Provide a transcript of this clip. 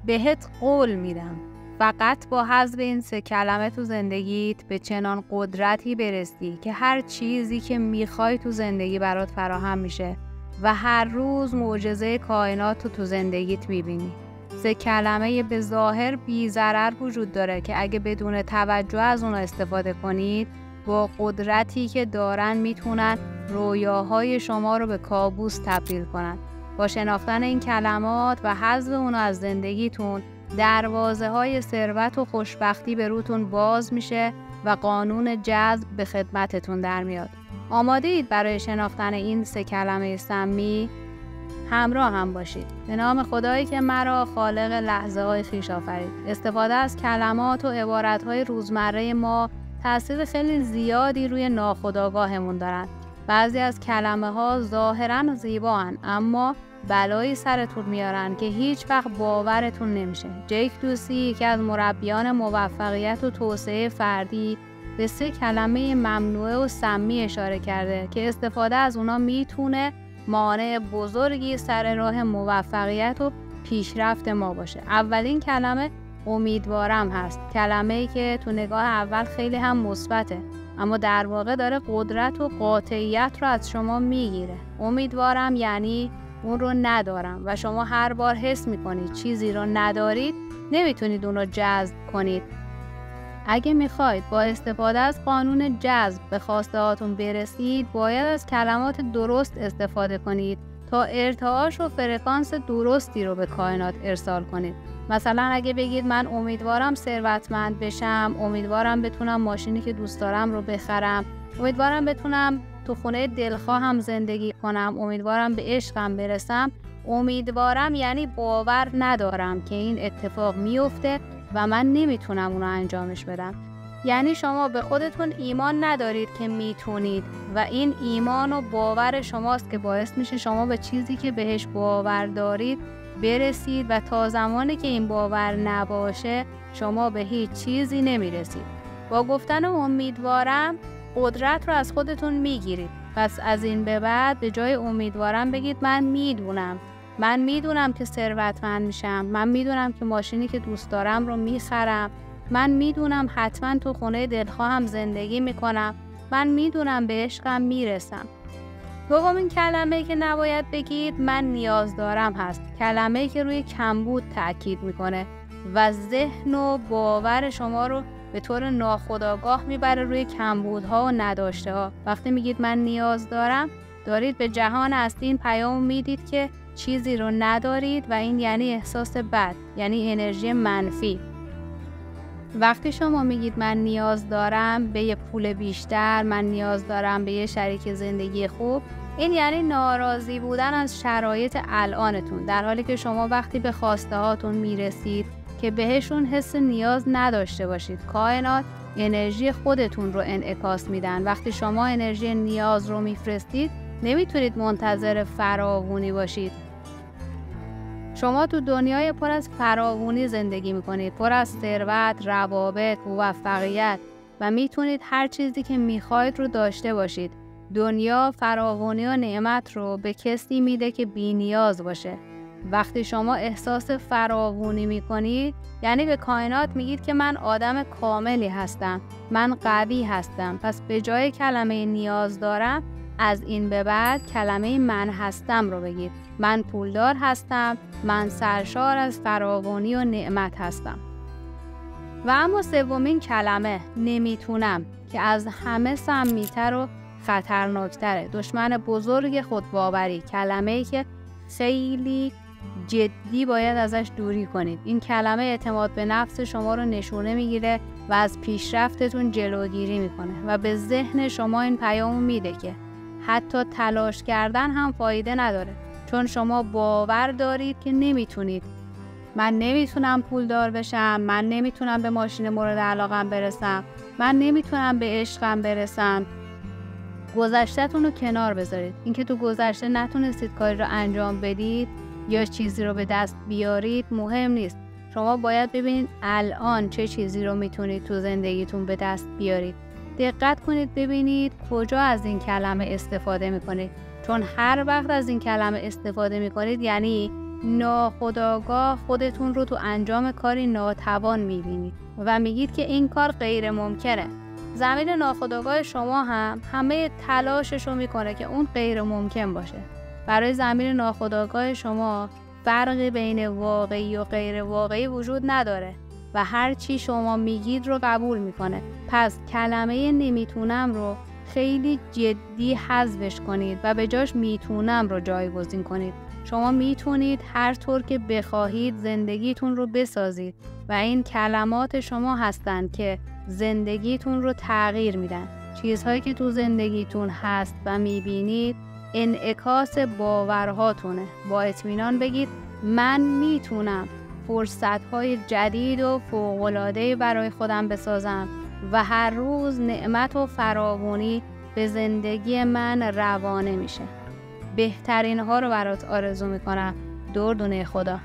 بهت قول میدم فقط با حذف این 3 کلمه تو زندگیت به چنان قدرتی برسی که هر چیزی که میخوای تو زندگی برات فراهم میشه و هر روز معجزه کائنات رو تو زندگیت میبینی. 3 کلمه به ظاهر بی ضرر وجود داره که اگه بدون توجه از اون استفاده کنید با قدرتی که دارن میتونن رویاهای شما رو به کابوس تبدیل کنن. با شناختن این کلمات و حذف اون از زندگیتون دروازه های ثروت و خوشبختی به روتون باز میشه و قانون جذب به خدمتتون در میاد. آماده اید برای شناختن این 3 کلمه سمی؟ همراه هم باشید. به نام خدایی که مرا خالق لحظه های خویش آفرید. استفاده از کلمات و عبارت های روزمره ما تأثیر خیلی زیادی روی ناخودآگاهمون دارن. بعضی از کلمه ها ظاهراً زیبان اما بلایی سرتون میارن که هیچ وقت باورتون نمیشه. جیک دوسی، یکی از مربیان موفقیت و توسعه فردی، به 3 کلمه ممنوعه و سمی اشاره کرده که استفاده از اونا میتونه مانع بزرگی سر راه موفقیت و پیشرفت ما باشه. اولین کلمه امیدوارم هست. کلمه‌ای که تو نگاه اول خیلی هم مثبته اما در واقع داره قدرت و قاطعیت رو از شما میگیره. امیدوارم یعنی اون رو ندارم و شما هر بار حس میکنید چیزی رو ندارید نمیتونید اون رو جذب کنید. اگه میخواید با استفاده از قانون جذب به خواسته هاتون برسید باید از کلمات درست استفاده کنید تا ارتعاش و فرکانس درستی رو به کائنات ارسال کنید. مثلا اگه بگید من امیدوارم ثروتمند بشم، امیدوارم بتونم ماشینی که دوست دارم رو بخرم، امیدوارم بتونم تو خونه دلخواهم زندگی کنم، امیدوارم به عشقم برسم. امیدوارم یعنی باور ندارم که این اتفاق میفته و من نمیتونم اونو انجامش بدم. یعنی شما به خودتون ایمان ندارید که میتونید و این ایمان و باور شماست که باعث میشه شما به چیزی که بهش باور دارید برسید و تا زمانی که این باور نباشه شما به هیچ چیزی نمیرسید. با گفتن امیدوارم قدرت رو از خودتون میگیرید. پس از این به بعد به جای امیدوارم بگید من میدونم که ثروتمند میشم، من میدونم که ماشینی که دوست دارم رو میخرم، من میدونم حتما تو خونه دلخواهم زندگی میکنم، من میدونم به عشقم میرسم. دومین کلمه‌ای که نباید بگید من نیاز دارم هست. کلمه‌ای که روی کمبود تاکید میکنه و ذهن و باور شما رو به طور ناخودآگاه میبره روی کمبودها و نداشته ها. وقتی میگید من نیاز دارم دارید به جهان اصلی این پیام میدید که چیزی رو ندارید و این یعنی احساس بد، یعنی انرژی منفی. وقتی شما میگید من نیاز دارم به یه پول بیشتر، من نیاز دارم به یه شریک زندگی خوب، این یعنی ناراضی بودن از شرایط الانتون، در حالی که شما وقتی به خواسته هاتون میرسید که بهشون حس نیاز نداشته باشید، کائنات انرژی خودتون رو انعکاس میدن. وقتی شما انرژی نیاز رو میفرستید نمیتونید منتظر فراوانی باشید. شما تو دنیای پر از فراوانی زندگی میکنید، پر از ثروت، روابط، موفقیت و میتونید هر چیزی که میخواید رو داشته باشید. دنیا فراوانی و نعمت رو به کسی میده که بی نیاز باشه. وقتی شما احساس فراوانی میکنید یعنی به کائنات میگید که من آدم کاملی هستم، من قوی هستم. پس به جای کلمه نیاز دارم از این به بعد کلمه من هستم رو بگید. من پولدار هستم، من سرشار از فراوانی و نعمت هستم. و اما سومین کلمه نمیتونم که از همه سمی‌تر و خطرناکتره، دشمن بزرگ خودباوری، کلمه‌ای که خیلی جدی باید ازش دوری کنید. این کلمه اعتماد به نفس شما رو نشونه میگیره و از پیشرفتتون جلوگیری میکنه و به ذهن شما این پیامو میده که حتی تلاش کردن هم فایده نداره، چون شما باور دارید که نمیتونید. من نمیتونم پولدار بشم، من نمیتونم به ماشین مورد علاقم برسم، من نمیتونم به عشقم برسم. گذشته‌تون رو کنار بذارید. اینکه تو گذشته نتونستید کاری رو انجام بدید یا چیزی رو به دست بیارید مهم نیست. شما باید ببینید الان چه چیزی رو میتونید تو زندگیتون به دست بیارید. دقت کنید ببینید کجا از این کلمه استفاده میکنید، چون هر وقت از این کلمه استفاده میکنید یعنی ناخودآگاه خودتون رو تو انجام کاری ناتوان میبینید و میگید که این کار غیر ممکنه. ضمیر ناخودآگاه شما هم همه تلاشش رو میکنه که اون غیر ممکن باشه. برای ضمیر ناخودآگاه شما فرقی بین واقعی و غیر واقعی وجود نداره و هر چی شما میگید رو قبول میکنه. پس کلمه نمیتونم رو خیلی جدی حذفش کنید و به جاش میتونم رو جایگزین کنید. شما میتونید هر طور که بخواهید زندگیتون رو بسازید و این کلمات شما هستن که زندگیتون رو تغییر میدن. چیزهایی که تو زندگیتون هست و میبینید انعکاس باورهاتونه. با اطمینان بگید من میتونم فرصت‌های جدید و فوق‌العاده‌ای برای خودم بسازم و هر روز نعمت و فراوانی به زندگی من روانه میشه. بهترین ها رو برات آرزو میکنم. دردونه خدا.